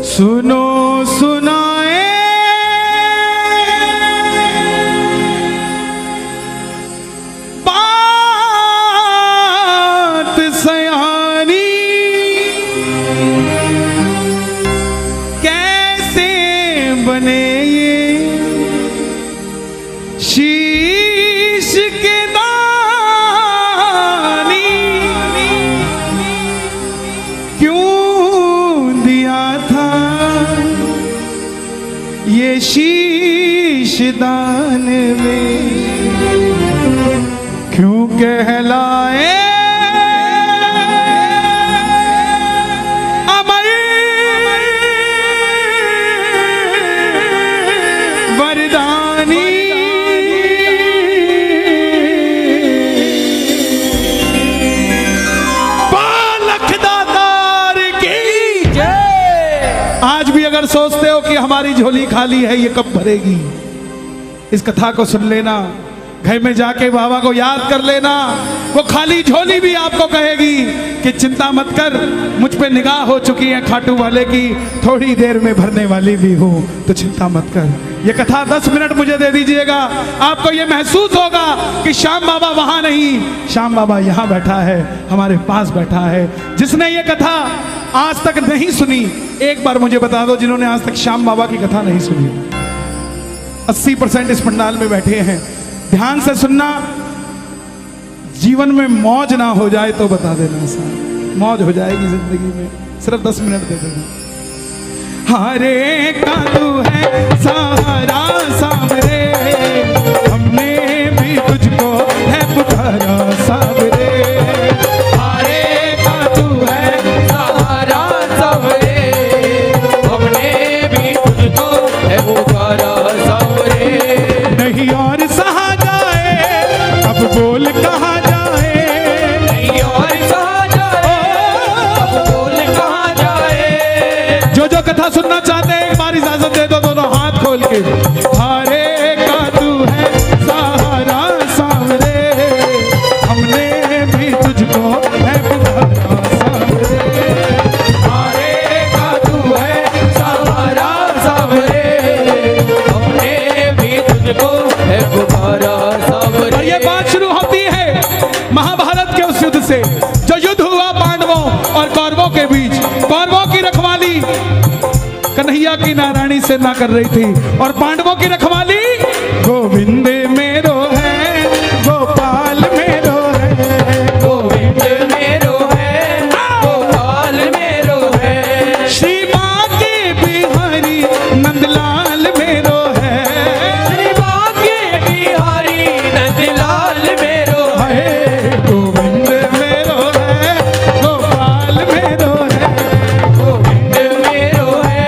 सुनो सुनाए बात सयानी, कैसे बने ये शीश के दानी, क्यों दिया था ये शीश दान में, क्यों कहलाए अमर वरदानी। आज भी अगर सोचते हो कि हमारी झोली खाली है, ये कब भरेगी, इस कथा को सुन लेना, घर में जाके बाबा को याद कर लेना। वो खाली झोली भी आपको कहेगी कि चिंता मत कर, मुझ पे निगाह हो चुकी है खाटू वाले की, थोड़ी देर में भरने वाली भी हूं, तो चिंता मत कर। ये कथा 10 मिनट मुझे दे दीजिएगा, आपको ये महसूस होगा कि श्याम बाबा वहां नहीं, श्याम बाबा यहां बैठा है, हमारे पास बैठा है। जिसने ये कथा आज तक नहीं सुनी, एक बार मुझे बता दो, जिन्होंने आज तक श्याम बाबा की कथा नहीं सुनी। 80% इस पंडाल में बैठे हैं, ध्यान से सुनना। जीवन में मौज ना हो जाए तो बता देना, साहब मौज हो जाएगी जिंदगी में, सिर्फ 10 मिनट दे देना। हरे का तू है सहारा सावरे, हमने भी तुझको है पुकारा सावरे। हरे का तू है सहारा सावरे, हमने भी तुझको है पुकारा सावरे। नहीं और सहा जाए, अब बोल कहाँ जाए, नहीं और सहा जाए, अब बोल कहाँ जाए। जो जो कथा सुनना चाहते हैं एक बार इजाजत दे दो, दोनों हाथ खोल के। हरे का तू है सहारा सावरे, हमने भी तुझको है पुकारा सावरे। हरे का तू है सहारा सावरे, हमने भी तुझको है पुकारा सावरे। और ये बात शुरू होती है महाभारत के उस युद्ध से, जो युद्ध हुआ पांडवों और कौरवों के बीच। कौरवों की रखवाली कन्हैया की नारायणी से ना कर रही थी, और पांडवों की रखवाली गोविंद मेरो है, गोपाल मेरो है, गोविंद मेरो है, गोपाल मेरो है। श्री बांके बिहारी नंदलाल मेरो है, श्री बांके बिहारी नंदलाल मेरो है। गोविंद मेरो है, गोपाल मेरो है। गोविंद मेरो है,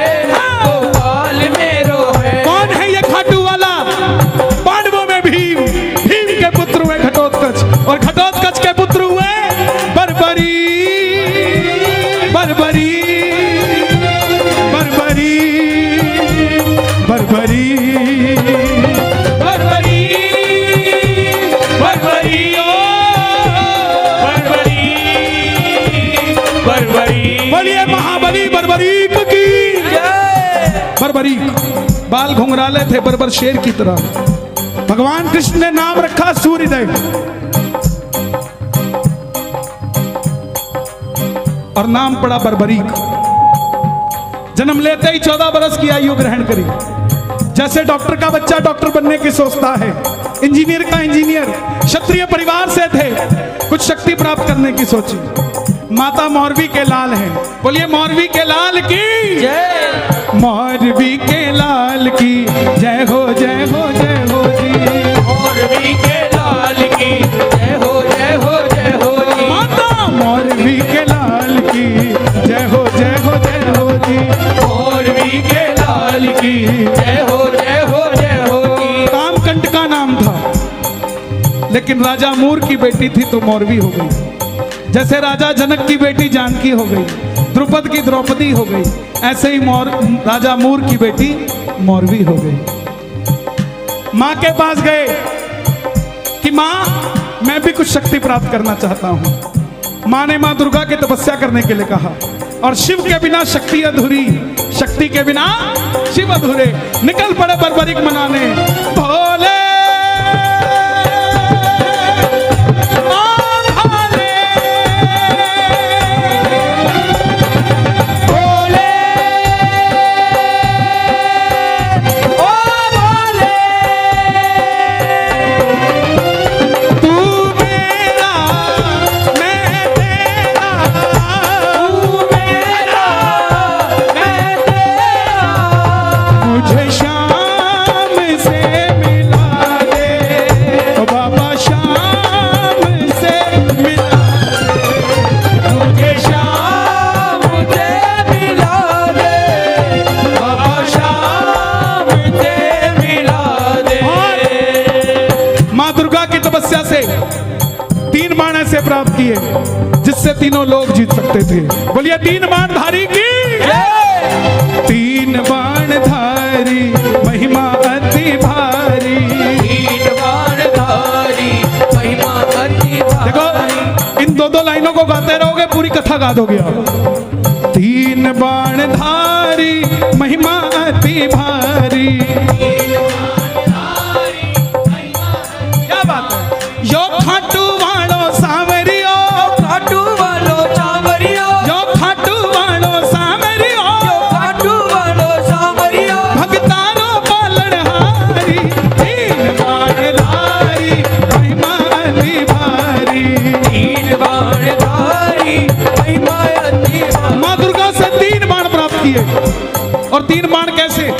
गोपाल मेरो है। कौन है ये खाटू वाला? पांडवों में भीम, भीम के पुत्र हुए घटोत्कच, और घटोत्कच के पुत्र हुए बर्बरी, बर्बरी, बर्बरी, बर्बरी, बर्बरी, बर्बरी, ओ बर्बरी, बर्बरी। बोलिए महाबली बर्बरीक की जय। बर्बरीक बाल घुंघराले थे बर्बर शेर की तरह। भगवान कृष्ण ने नाम रखा सूर्यदेव, और नाम पड़ा बर्बरीक। जन्म लेते ही 14 बरस की आयु ग्रहण करी। जैसे डॉक्टर का बच्चा डॉक्टर बनने की सोचता है, इंजीनियर का इंजीनियर, क्षत्रिय परिवार से थे, कुछ शक्ति प्राप्त करने की सोची। माता मौरवी के लाल हैं, बोलिए मौरवी के लाल की जय। मौरवी के लाल की जय हो, जय हो, जय हो जी। मौरवी के लाल की जय हो, जय हो, जय हो जी। माता मौरवी के लाल की जय हो, जय हो, जय हो जी। मौरवी के लाल की जय हो, जय हो, जय हो जी। कामकंट का नाम था, लेकिन राजा मूर की बेटी थी तो मौरवी हो गई। जैसे राजा जनक की बेटी जानकी हो गई, द्रुपद की द्रौपदी हो गई, ऐसे ही राजा मूर की बेटी मौरवी हो गई। माँ के पास गए कि माँ मैं भी कुछ शक्ति प्राप्त करना चाहता हूँ। माँ ने माँ दुर्गा की तपस्या करने के लिए कहा, और शिव के बिना शक्ति अधूरी, शक्ति के बिना शिव अधूरे। निकल पड़े बर्बरीक मनाने, भोले से 3 बाण ऐसे प्राप्त किए जिससे तीनों लोग जीत सकते थे। बोलिए 3 बाण धारी की, 3 बाण धारी महिमा अति भारी, 3 बाण धारी महिमा अति भारी। देखो इन 2-2 लाइनों को गाते रहोगे पूरी कथा गा दोगे आप। 3 बाण धारी महिमा अति भारी, क्या बात है। यो खाटू वालो सावरियो, खाटू वालो सावरियो, यो खाटू वालो सावरियो, खाटू वालो सावरियो, भगतारो पालनहारी, 3 बाण धारी महिमा अति भारी, 3 बाण धारी महिमा अति भारी। माँ दुर्गा से 3 बाण प्राप्त किए। और 3 बाण कैसे?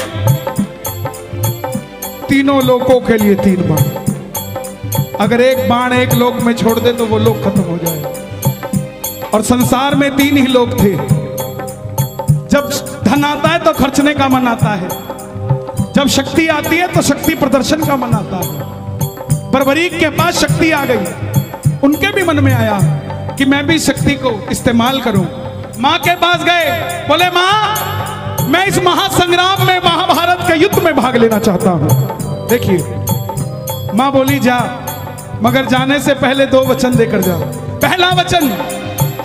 तीनों लोगों के लिए 3 बाण। अगर एक बाण एक लोक में छोड़ दे तो वो लोक खत्म हो जाए। और संसार में 3 ही लोग थे। जब धन आता है तो खर्चने का मन आता है, जब शक्ति आती है तो शक्ति प्रदर्शन का मन आता है। बर्बरीक के पास शक्ति आ गई, उनके भी मन में आया कि मैं भी शक्ति को इस्तेमाल करूं। मां के पास गए, बोले मां मैं इस महासंग्राम में, महाभारत के युद्ध में भाग लेना चाहता हूं। देखिए मां बोली जा, मगर जाने से पहले 2 वचन देकर जाओ। पहला वचन,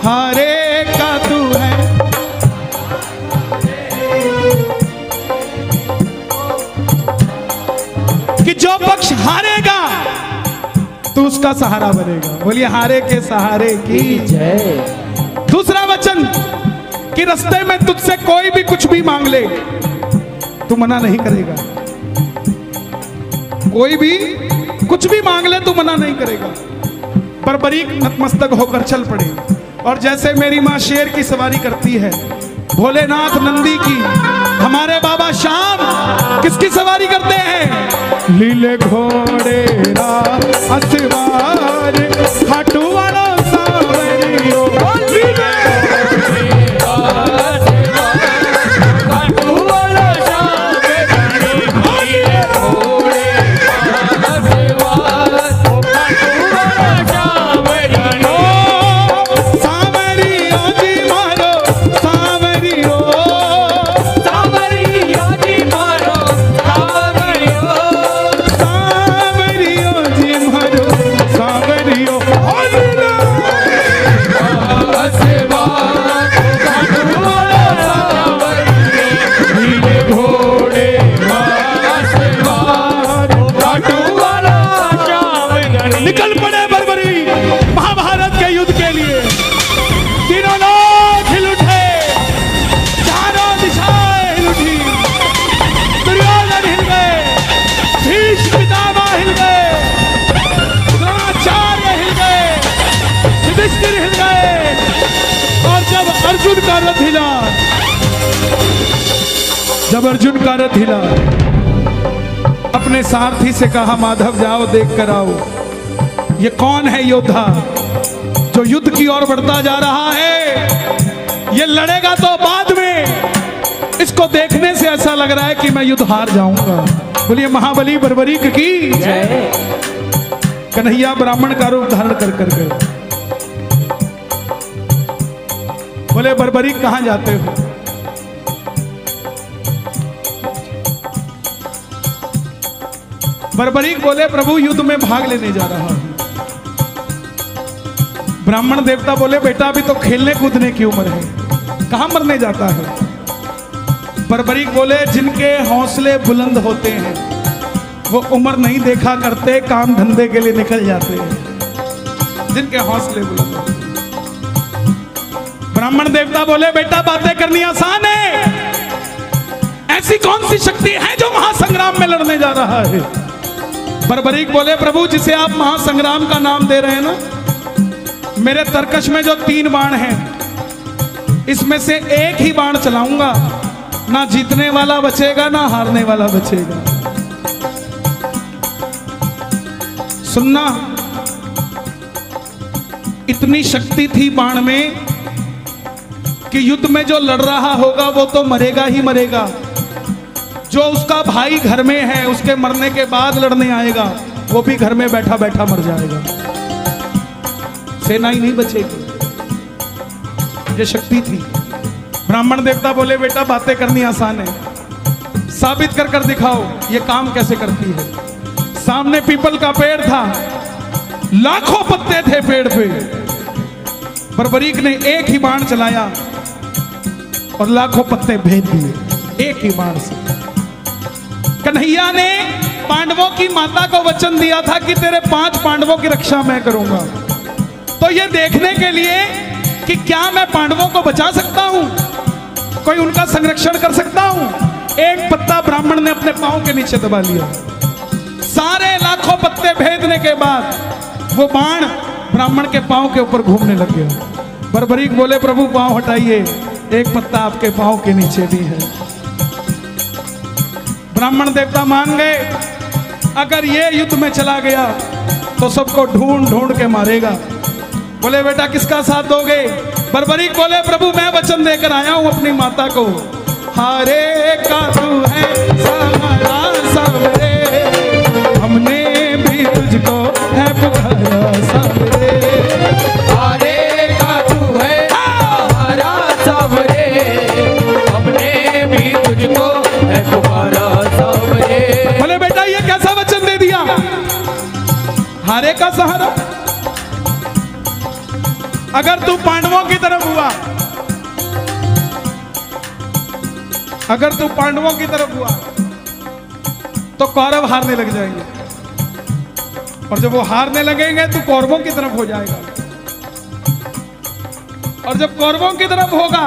हारे का तू है, कि जो पक्ष हारेगा तू उसका सहारा बनेगा। बोलिए हारे के सहारे की जय। दूसरा वचन, कि रास्ते में तुझसे कोई भी कुछ भी मांग ले तू मना नहीं करेगा। कोई भी कुछ भी मांग ले तू मना नहीं करेगा। बर्बरीक नतमस्तक होकर चल पड़े। और जैसे मेरी माँ शेर की सवारी करती है, भोलेनाथ नंदी की, हमारे बाबा श्याम किसकी सवारी करते हैं? लीले घोड़े असवार खाटू वाला सावरियो, निकल पड़े बर्बरी महाभारत के युद्ध के लिए। तीनों लोग हिल उठे, चारों दिशाएं हिल उठी। दुर्योधन हिल गए, भीष्म पितामह हिल गए, द्रोणाचार्य हिल गए, युधिष्ठिर हिल गए। और जब अर्जुन का रथ हिला, जब अर्जुन का रथ हिला, अपने सारथी से कहा माधव जाओ देख कर आओ, ये कौन है योद्धा जो युद्ध की ओर बढ़ता जा रहा है। ये लड़ेगा तो बाद में, इसको देखने से ऐसा लग रहा है कि मैं युद्ध हार जाऊंगा। बोलिए महाबली बर्बरीक की जय। कन्हैया ब्राह्मण का रूप धारण कर कर गए। बोले बर्बरीक कहां जाते हो? बर्बरीक बोले प्रभु युद्ध में भाग लेने जा रहा हूं। ब्राह्मण देवता बोले बेटा अभी तो खेलने कूदने की उम्र है, कहां मरने जाता है? बर्बरीक बोले जिनके हौसले बुलंद होते हैं वो उम्र नहीं देखा करते, काम धंधे के लिए निकल जाते हैं। जिनके हौसले बुलंद होते हैं। ब्राह्मण देवता बोले बेटा बातें करनी आसान है, ऐसी कौन सी शक्ति है जो महासंग्राम में लड़ने जा रहा है? बर्बरीक बोले प्रभु जिसे आप महासंग्राम का नाम दे रहे हैं ना, मेरे तरकश में जो 3 बाण हैं इसमें से एक ही बाण चलाऊंगा, ना जीतने वाला बचेगा ना हारने वाला बचेगा। सुनना, इतनी शक्ति थी बाण में कि युद्ध में जो लड़ रहा होगा वो तो मरेगा ही मरेगा, जो उसका भाई घर में है उसके मरने के बाद लड़ने आएगा वो भी घर में बैठा बैठा मर जाएगा, सेना ही नहीं बचेगी। ये शक्ति थी। ब्राह्मण देवता बोले बेटा बातें करनी आसान है, साबित कर कर दिखाओ ये काम कैसे करती है। सामने पीपल का पेड़ था, लाखों पत्ते थे पेड़ पे। बर्बरीक ने एक ही बाण चलाया और लाखों पत्ते भेद दिए एक ही बाण से। कन्हैया ने पांडवों की माता को वचन दिया था कि तेरे 5 पांडवों की रक्षा मैं करूंगा। तो ये देखने के लिए कि क्या मैं पांडवों को बचा सकता हूं, कोई उनका संरक्षण कर सकता हूं, एक पत्ता ब्राह्मण ने अपने पांव के नीचे दबा लिया। सारे लाखों पत्ते भेदने के बाद वो बाण ब्राह्मण के पांव के ऊपर घूमने लग गया। बर्बरीक बोले प्रभु पांव हटाइए, एक पत्ता आपके पांव के नीचे भी है। ब्राह्मण देवता मान गए, अगर ये युद्ध में चला गया तो सबको ढूंढ ढूंढ के मारेगा। बोले बेटा किसका साथ दोगे? बर्बरीक बोले प्रभु मैं वचन देकर आया हूं अपनी माता को, हारे का तू है सहारा सबरे, हमने भी तुझको है पुकारा सबरे। हारे का तू है सहारा सबरे, हमने भी तुझको है पुकारा सबरे। बोले बेटा ये कैसा वचन दे दिया, हारे का सहारा? अगर तू पांडवों की तरफ हुआ, अगर तू पांडवों की तरफ हुआ तो कौरव हारने लग जाएंगे, और जब वो हारने लगेंगे तो कौरवों की तरफ हो जाएगा, और जब कौरवों की तरफ होगा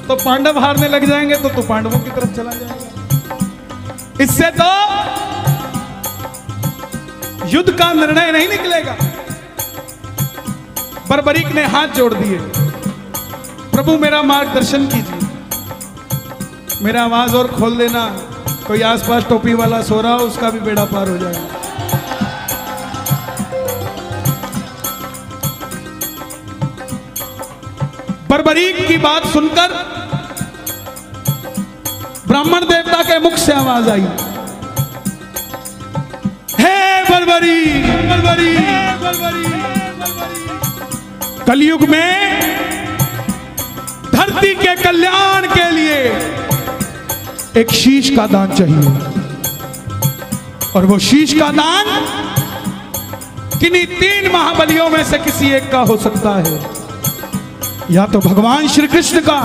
तो पांडव हारने लग जाएंगे तो तू पांडवों की तरफ चला जाएगा। इससे तो युद्ध का निर्णय नहीं निकलेगा। बर्बरीक ने हाथ जोड़ दिए, प्रभु मेरा मार्गदर्शन कीजिए, मेरा आवाज और खोल देना, कोई आसपास टोपी वाला सो रहा हो उसका भी बेड़ा पार हो जाएगा। बर्बरीक की बात सुनकर ब्राह्मण देवता के मुख से आवाज आई, हे बर्बरीक, बर्बरीक, बर्बरीक। कलयुग में धरती के कल्याण के लिए एक शीश का दान चाहिए, और वो शीश का दान किन्हीं 3 महाबलियों में से किसी एक का हो सकता है, या तो भगवान श्री कृष्ण का,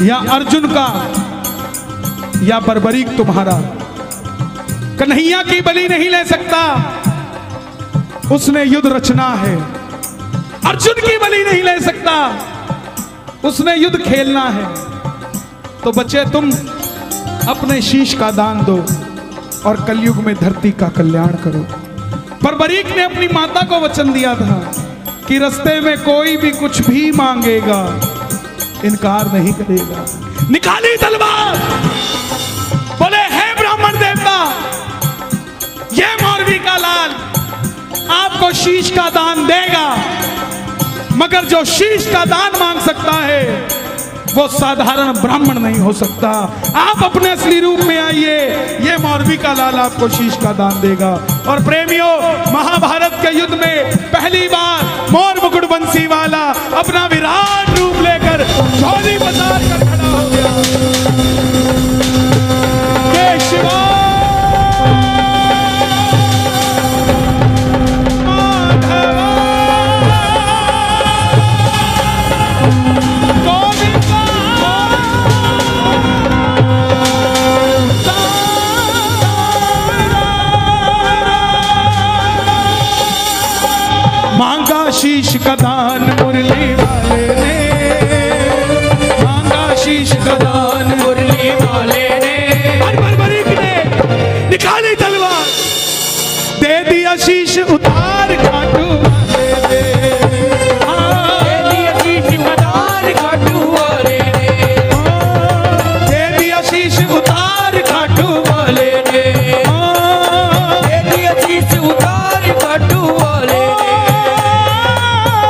या अर्जुन का, या बर्बरीक तुम्हारा। कन्हैया की बलि नहीं ले सकता, उसने युद्ध रचना है। अर्जुन की बलि नहीं ले सकता, उसने युद्ध खेलना है। तो बच्चे तुम अपने शीश का दान दो और कलयुग में धरती का कल्याण करो। बर्बरीक ने अपनी माता को वचन दिया था कि रास्ते में कोई भी कुछ भी मांगेगा इनकार नहीं करेगा। निकाली तलवार, बोले हे ब्राह्मण देवता, ये मौरवी का लाल आपको शीश का दान देगा, मगर जो शीश का दान मांग सकता है वो साधारण ब्राह्मण नहीं हो सकता। आप अपने असली रूप में आइए, ये मौरवी का लाल आपको शीश का दान देगा। और प्रेमियों, महाभारत के युद्ध में पहली बार मोर मुकुट बंसी वाला अपना विराट रूप लेकर झोली पसार कर खड़ा हो गया। जय शिवा खदान मुरली वाले ने बर्बरीक ने निकाली तलवार, दे दिया शीश उतार खाटू वाले ने। दे दिया शीश उतार खाटू वाले ने, दे दिया शीश उतार खाटू वाले ने दे दिया शीश उतार खाटू वाले ने,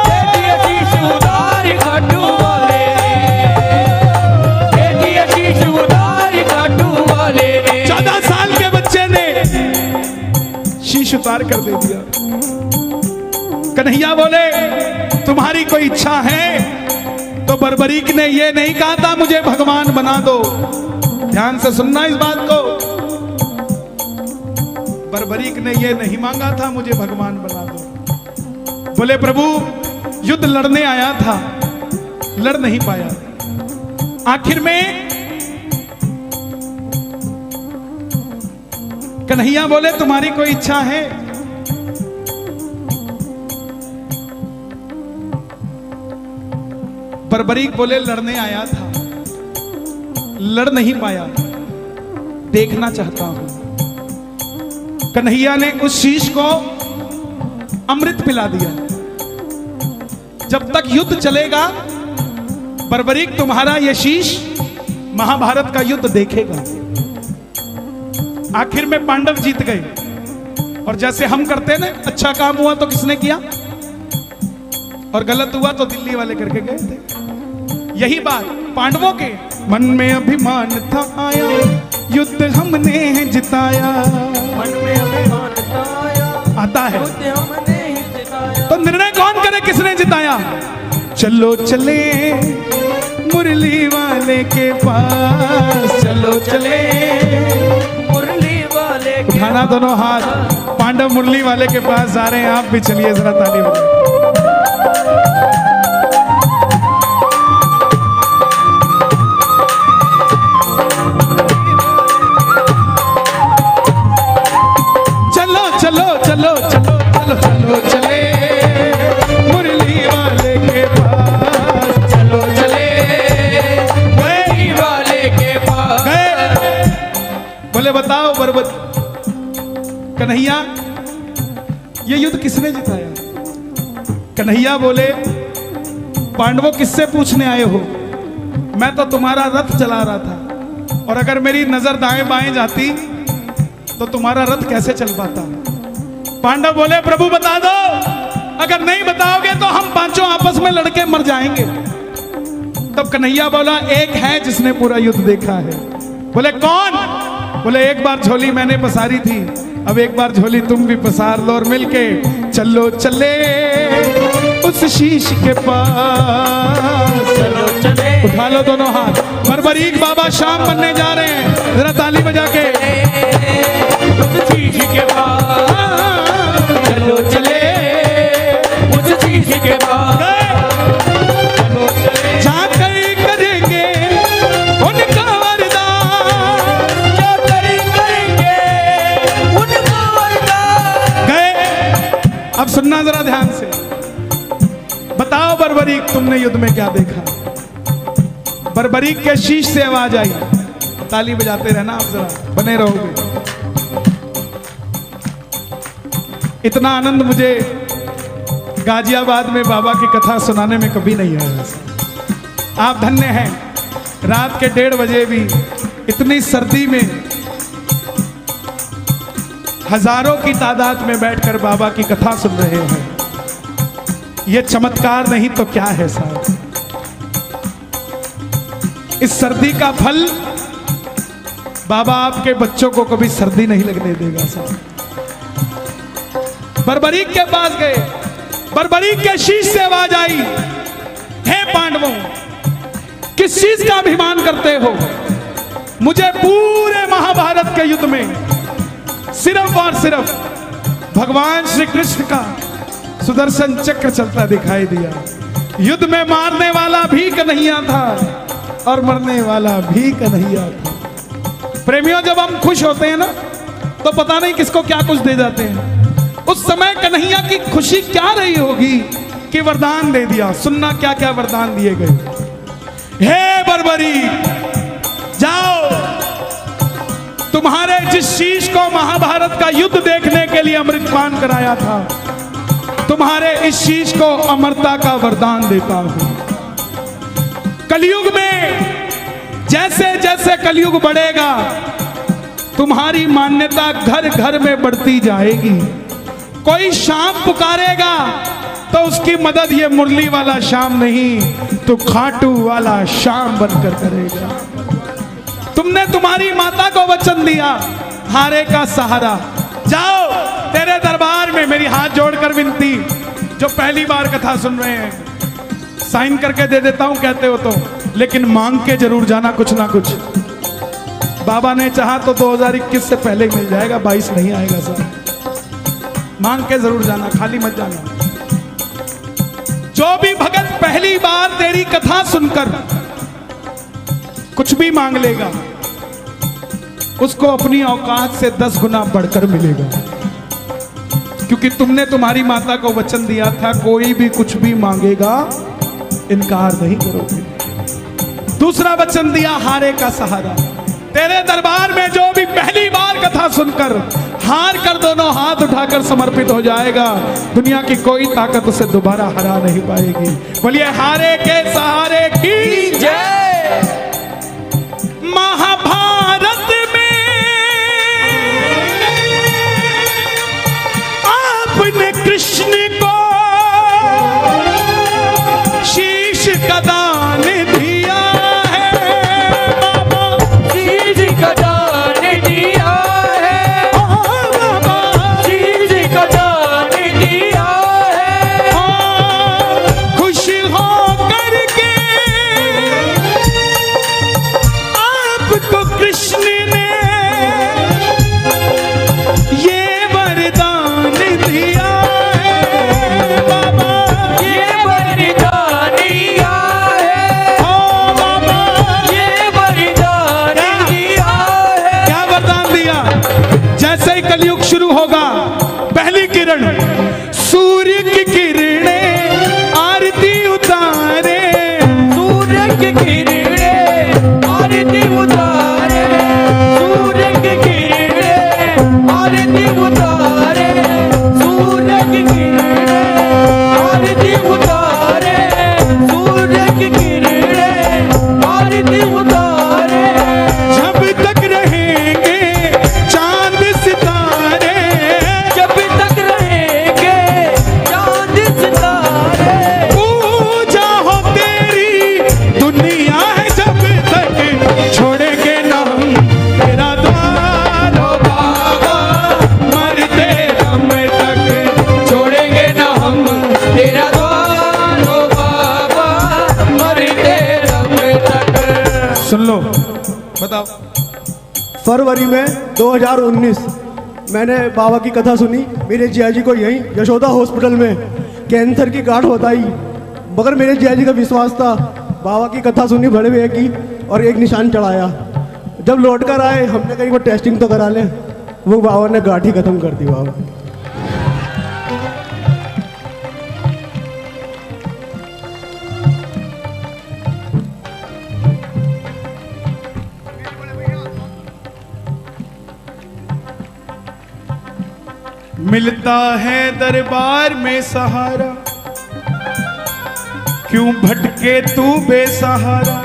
दे दिया शीश उतार खाटू वाले ने, दे दिया शीश उतार खाटू वाले ने। 14 साल के बच्चे ने शीश उतार कर दे दिया। कन्हैया बोले तुम्हारी कोई इच्छा है? तो बर्बरीक ने ये नहीं कहा था मुझे भगवान बना दो। ध्यान से सुनना इस बात को, बर्बरीक ने ये नहीं मांगा था मुझे भगवान बना दो। बोले प्रभु युद्ध लड़ने आया था, लड़ नहीं पाया, आखिर में कन्हैया बोले तुम्हारी कोई इच्छा है? बर्बरीक बोले लड़ने आया था, लड़ नहीं पाया, देखना चाहता हूं। कन्हैया ने उस शीश को अमृत पिला दिया। जब तक युद्ध चलेगा बर्बरीक तुम्हारा यह शीश महाभारत का युद्ध देखेगा। आखिर में पांडव जीत गए। और जैसे हम करते ना, अच्छा काम हुआ तो किसने किया और गलत हुआ तो दिल्ली वाले करके गए थे। यही बात पांडवों के मन में अभिमान था आया, युद्ध हमने जिताया। मन में अभिमान आया, आता है युद्ध हमने जिताया। तो निर्णय कौन करे किसने जिताया? चलो चले मुरली वाले के पास, चलो चले मुरली वाले के उठाना दोनों हाथ, पांडव मुरली वाले के पास जा रहे हैं। आप भी चलिए जरा ताली बजाइए। चलो चलो चलो चलो चलो चलो चले मुरली वाले के पास, चलो चले मुरली वाले के पास। गए। बोले बताओ बर्बर कन्हैया ये युद्ध किसने जिताया? कन्हैया बोले पांडवों किससे पूछने आए हो? मैं तो तुम्हारा रथ चला रहा था, और अगर मेरी नजर दाएं बाएं जाती तो तुम्हारा रथ कैसे चल पाता? पांडव बोले प्रभु बता दो, अगर नहीं बताओगे तो हम पांचों आपस में लड़के मर जाएंगे। तब कन्हैया बोला एक है जिसने पूरा युद्ध देखा है। बोले कौन? बोले एक बार झोली मैंने पसारी थी, अब एक बार झोली तुम भी पसार लो और मिलके चलो चले उस शीश के पास। चलो चले उठा लो दोनों हाथ। बर्बरीक बाबा शाम बनने जा रहे हैं, जरा ताली बजा के। उस शीश के पास, चलो चले उस शीश के पास। चलो चले जाकर करेंगे उनका वरदान, जाकर करेंगे उनका वरदान। गए। अब सुनना जरा ध्यान से, बताओ बर्बरीक तुमने युद्ध में क्या देखा? बर्बरीक के शीश से आवाज आई। ताली बजाते रहना आप, जरा बने रहोगे। इतना आनंद मुझे गाजियाबाद में बाबा की कथा सुनाने में कभी नहीं आया। आप धन्य हैं, रात के 1:30 बजे भी इतनी सर्दी में हजारों की तादाद में बैठकर बाबा की कथा सुन रहे हैं। यह चमत्कार नहीं तो क्या है साहब? इस सर्दी का फल बाबा आपके बच्चों को कभी सर्दी नहीं लगने देगा साहब। बर्बरीक के पास गए, बर्बरीक के शीश से आवाज आई, हे पांडवों किस चीज का अभिमान करते हो? मुझे पूरे महाभारत के युद्ध में सिर्फ और सिर्फ भगवान श्री कृष्ण का सुदर्शन चक्र चलता दिखाई दिया। युद्ध में मारने वाला भी कन्हैया था और मरने वाला भी कन्हैया था। प्रेमियों जब हम खुश होते हैं ना तो पता नहीं किसको क्या कुछ दे जाते हैं। उस समय कन्हैया की खुशी क्या रही होगी कि वरदान दे दिया। सुनना क्या क्या वरदान दिए गए। हे बर्बरीक जिस शीश को महाभारत का युद्ध देखने के लिए अमृतपान कराया था, तुम्हारे इस शीश को अमरता का वरदान देता हूं। कलयुग में जैसे जैसे कलयुग बढ़ेगा, तुम्हारी मान्यता घर घर में बढ़ती जाएगी। कोई शाम पुकारेगा तो उसकी मदद ये मुरली वाला शाम नहीं, तो खाटू वाला शाम बनकर करेगा। तुमने तुम्हारी माता को वचन दिया, हारे का सहारा। जाओ, तेरे दरबार में मेरी हाथ जोड़कर विनती, जो पहली बार कथा सुन रहे हैं, साइन करके दे देता हूं कहते हो तो, लेकिन मांग के जरूर जाना कुछ ना कुछ। बाबा ने चाहा तो 2021 से पहले मिल जाएगा, 22 नहीं आएगा सर। मांग के जरूर जाना, खाली मत जाना। जो भी भगत पहली बार तेरी कथा सुनकर कुछ भी मांग लेगा, उसको अपनी औकात से 10 गुना बढ़कर मिलेगा, क्योंकि तुमने तुम्हारी माता को वचन दिया था, कोई भी कुछ भी मांगेगा इनकार नहीं करोगे। दूसरा वचन दिया, हारे का सहारा। तेरे दरबार में जो भी पहली बार कथा सुनकर हार कर दोनों हाथ उठाकर समर्पित हो जाएगा, दुनिया की कोई ताकत उसे दोबारा हरा नहीं पाएगी। बोलिए हारे के सहारे की जय। महाभारत में आपने कृष्ण को शीश का दान दिया है, बाबा शीश का दान दिया है, बाबा शीश का दान दिया है। खुश हो करके आपको कृष्ण ने ये वरदान दिया है, बाबा ये वरदान दिया है, ओ बाबा ये वरदान दिया है। क्या वरदान दिया? जैसे ही कलयुग शुरू होगा, पहली किरण सूर्य की किरणें आरती उतारे, सूर्य की किरणें आरती उतारे, सूर्य की किरणें आरती उतारे, सूर्य की किरणें आरती उतारे, सूर्य की किरणें आरती उतारे। जब तक रहेंगे चांद सितारे, जब तक रहेंगे चांद सितारे, पूजा हो तेरी दुनिया है, जब तक छोड़ेंगे ना हम तेरा द्वार, ओ बाबा मरते दम तक। छोड़ेंगे ना हम तेरा द्वार, ओ बाबा मरते दम तक। सुन लो, बताओ। फरवरी में 2019 मैंने बाबा की कथा सुनी। मेरे जिया जी को यहीं यशोदा हॉस्पिटल में कैंसर की गांठ बताई, मगर मेरे जिया जी का विश्वास था। बाबा की कथा सुनी बड़े भैया की और एक निशान चढ़ाया। जब लौट कर आए, हमने कहीं वो टेस्टिंग तो करा लें, वो बाबा ने गांठ ही खत्म कर दी। बाबा मिलता है दरबार में सहारा, क्यों भटके तू बेसहारा,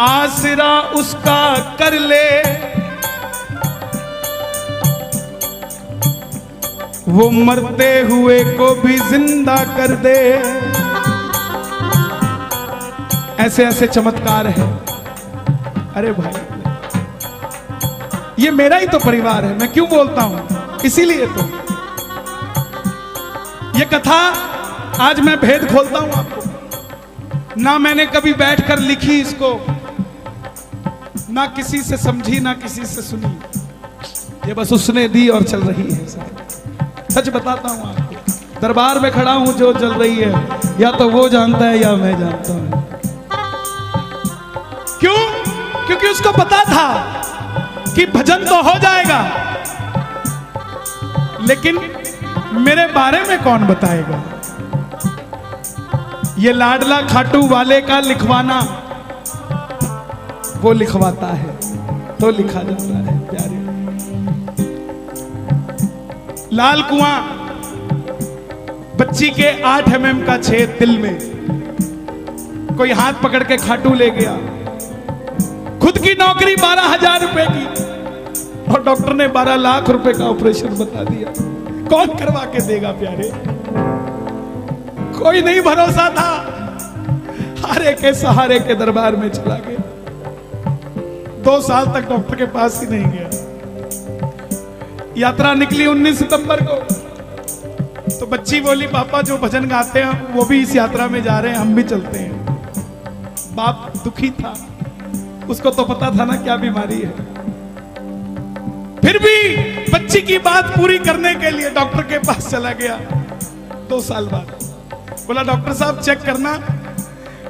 आसरा उसका कर ले, वो मरते हुए को भी जिंदा कर दे। ऐसे ऐसे चमत्कार है। अरे भाई, ये मेरा ही तो परिवार है, मैं क्यों बोलता हूं, इसीलिए तो ये कथा आज मैं भेद खोलता हूं आपको। ना मैंने कभी बैठकर लिखी इसको, ना किसी से समझी, ना किसी से सुनी, ये बस उसने दी और चल रही है। सच बताता हूं आपको, दरबार में खड़ा हूं, जो चल रही है या तो वो जानता है या मैं जानता हूं। क्यों? क्योंकि उसको पता था कि भजन तो हो जाएगा, लेकिन मेरे बारे में कौन बताएगा। ये लाडला खाटू वाले का लिखवाना वो लिखवाता है। हाथों लिखा जाता है प्यारे। लाल कुआं, बच्ची के 8 mm का छेद दिल में, कोई हाथ पकड़ के खाटू ले गया। खुद की नौकरी 12,000 रुपए की और डॉक्टर ने 12 लाख रुपए का ऑपरेशन बता दिया। कौन करवा के देगा प्यारे? कोई नहीं भरोसा था, हारे के सहारे के दरबार में चला गया। 2 साल तक डॉक्टर के पास ही नहीं गया। यात्रा निकली 19 सितंबर को, तो बच्ची बोली पापा जो भजन गाते हैं वो भी इस यात्रा में जा रहे हैं, हम भी चलते हैं। बाप दुखी था, उसको तो पता था ना क्या बीमारी है। फिर भी बच्ची की बात पूरी करने के लिए डॉक्टर के पास चला गया। 2 साल बाद बोला डॉक्टर साहब चेक करना,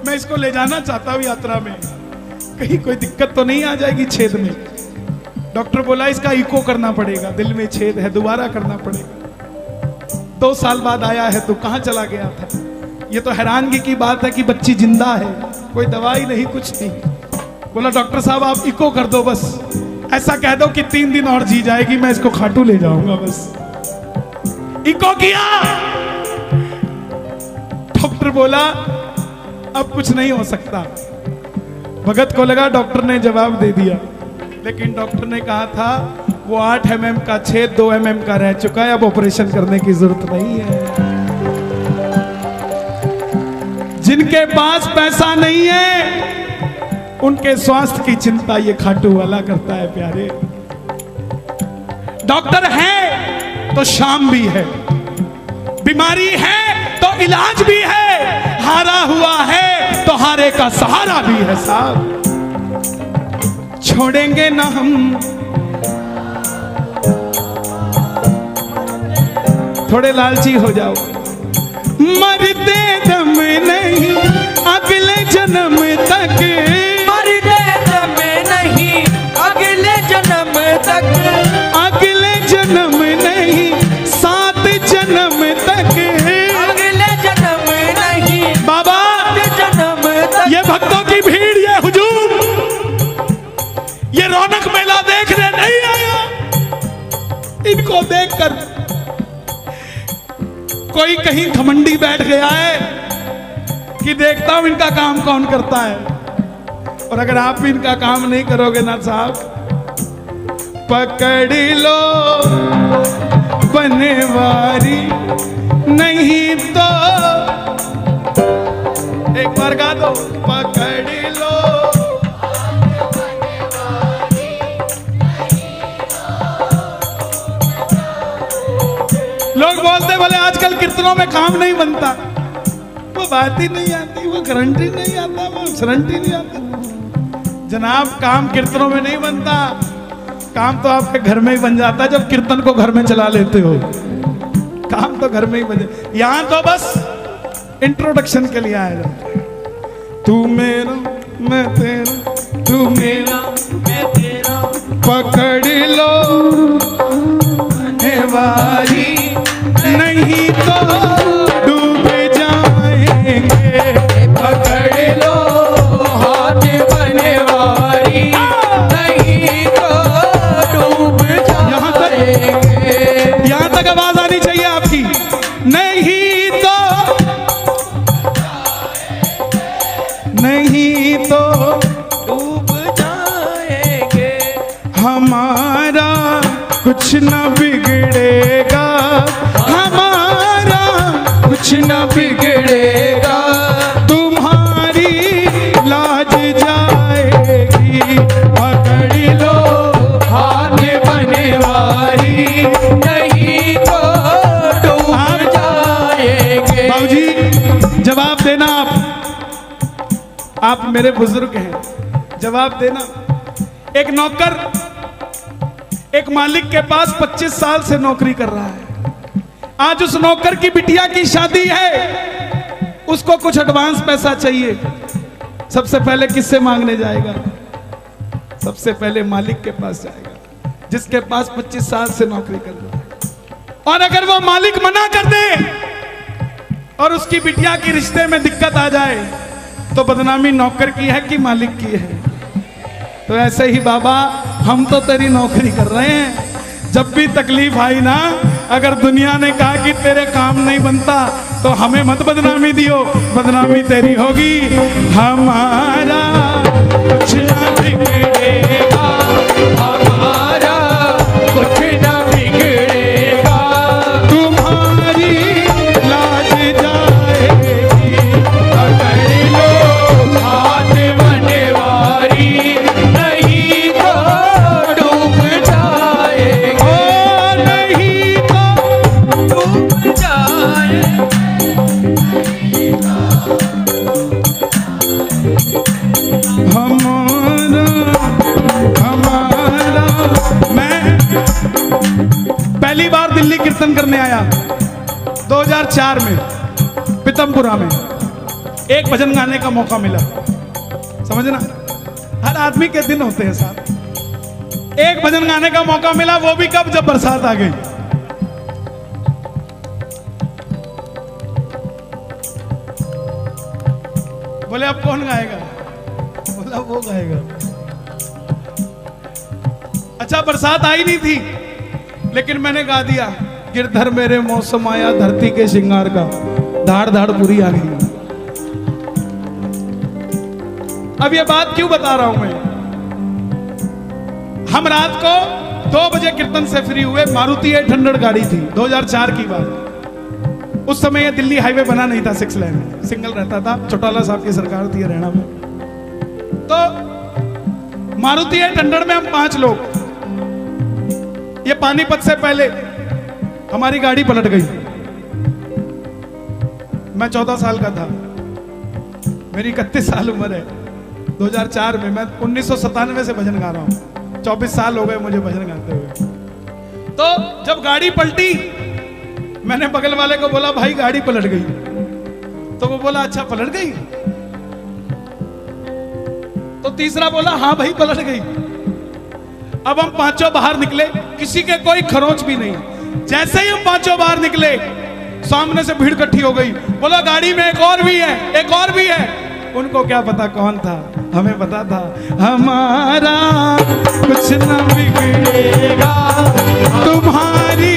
मैं इसको ले जाना चाहता हूं यात्रा में, कहीं कोई दिक्कत तो नहीं आ जाएगी छेद में। डॉक्टर बोला इसका इको करना पड़ेगा, दिल में छेद है, दोबारा करना पड़ेगा। 2 साल बाद आया है तो कहां चला गया था? ये तो हैरानगी की बात है कि बच्ची जिंदा है, कोई दवाई नहीं, कुछ नहीं। बोला डॉक्टर साहब आप इको कर दो, बस ऐसा कह दो कि 3 दिन और जी जाएगी, मैं इसको खाटू ले जाऊंगा। बस इको किया, डॉक्टर बोला अब कुछ नहीं हो सकता। भगत को लगा डॉक्टर ने जवाब दे दिया, लेकिन डॉक्टर ने कहा था वो 8 mm का छेद 2 mm का रह चुका है, अब ऑपरेशन करने की जरूरत नहीं है। जिनके पास पैसा नहीं है उनके स्वास्थ्य की चिंता ये खाटू वाला करता है प्यारे। डॉक्टर है तो शाम भी है, बीमारी है तो इलाज भी है, हारा हुआ है तो हारे का सहारा भी है साहब। छोड़ेंगे ना हम, थोड़े लालची हो जाओ। मरते दम नहीं अगले जन्म तक, मरते दम नहीं अगले जन्म तक, अगले जन्म नहीं 7 जन्म तक, अगले जन्म नहीं बाबा 7 जन्म तक। ये भक्तों की भीड़, ये हुजूम, ये रौनक मेला देखने नहीं आया। इनको देखकर कोई कहीं घमंडी बैठ गया है कि देखता हूं इनका काम कौन करता है। और अगर आप भी इनका काम नहीं करोगे ना साहब, पकड़ लो बनवारी, नहीं तो एक बार गा दो, पकड़ लो। लोग बोलते बोले आजकल कीर्तनों में काम नहीं बनता, वो बात ही नहीं आती, वो गारंटी नहीं आता, वो गारंटी नहीं आती। जनाब काम कीर्तनों में नहीं बनता, काम तो आपके घर में ही बन जाता है जब कीर्तन को घर में चला लेते हो। काम तो घर में ही बन जाता, यहां तो बस इंट्रोडक्शन के लिए आया जाता है। तू मेरा मैं तेरा, तू मेरा मैं तेरा, पकड़ लो बनवारी, नहीं तो डूब जाएंगे। पकड़ लो हाथ बनवारी, नहीं तो डूब जाएंगे। यहां तक आवाज आनी चाहिए आपकी, नहीं तो, नहीं तो डूब जाएंगे। हमारा कुछ न बिगड़ेगा, हमारा कुछ न बिगड़ेगा, तुम्हारी लाज जाएगी। पकड़ लो हाथ बनवारी, नहीं तो डूब जाएंगे। बाबूजी जवाब देना, आप मेरे बुजुर्ग हैं, जवाब देना। एक नौकर एक मालिक के पास 25 साल से नौकरी कर रहा है। आज उस नौकर की बिटिया की शादी है, उसको कुछ एडवांस पैसा चाहिए। सबसे पहले किससे मांगने जाएगा? सबसे पहले मालिक के पास जाएगा, जिसके पास 25 साल से नौकरी कर रहा है। और अगर वो मालिक मना कर दे और उसकी बिटिया की रिश्ते में दिक्कत आ जाए, तो बदनामी नौकर की है कि मालिक की है? तो ऐसे ही बाबा हम तो तेरी नौकरी कर रहे हैं, जब भी तकलीफ आई ना, अगर दुनिया ने कहा कि तेरे काम नहीं बनता तो हमें मत बदनामी दियो, बदनामी तेरी होगी। हमारा कुछ ना बिगड़ेगा, हमारा कुछ न बिगड़ेगा, तुम्हारी लाज जाएगी, पकड़ लो हाथ बनवारी, नहीं तो डूब जाएगा, ओ नहीं तो डूब जाएगा। हमारा हमारा। मैं पहली बार दिल्ली कीर्तन करने आया 2004 में पीतमपुरा में, एक भजन गाने का मौका मिला। समझना, हर आदमी के दिन होते हैं साहब। एक भजन गाने का मौका मिला, वो भी कब, जब बरसात आ गई। बोले अब कौन गाएगा, बोला वो गाएगा। अच्छा बरसात आई नहीं थी, लेकिन मैंने गा दिया, गिरधर मेरे मौसम आया धरती के श्रृंगार का, धाड़ धाड़ पूरी आ गई। अब ये बात क्यों बता रहा हूं मैं, हम रात को 2 बजे कीर्तन से फ्री हुए, मारुति 800 गाड़ी थी, 2004 की बात। उस समय ये दिल्ली हाईवे बना नहीं था, 6 लेन सिंगल रहता था, चौटाला साहब की सरकार थी हरियाणा में। तो मारुति 800 में हम 5 लोग, ये पानीपत से पहले हमारी गाड़ी पलट गई। मैं 14 साल का था, मेरी 31 साल उम्र है। 2004 में, मैं 1997 से भजन गा रहा हूं, 24 साल हो गए मुझे भजन गाते हुए। तो जब गाड़ी पलटी, मैंने बगल वाले को बोला भाई गाड़ी पलट गई, तो वो बोला अच्छा पलट गई। तो तीसरा बोला हाँ भाई पलट गई। अब हम 5 बाहर निकले, किसी के कोई खरोंच भी नहीं। जैसे ही हम 5 बाहर निकले, सामने से भीड़ इकट्ठी हो गई, बोला गाड़ी में एक और भी है, एक और भी है। उनको क्या पता कौन था, हमें पता था। हमारा कुछ न बिगड़ेगा, तुम्हारी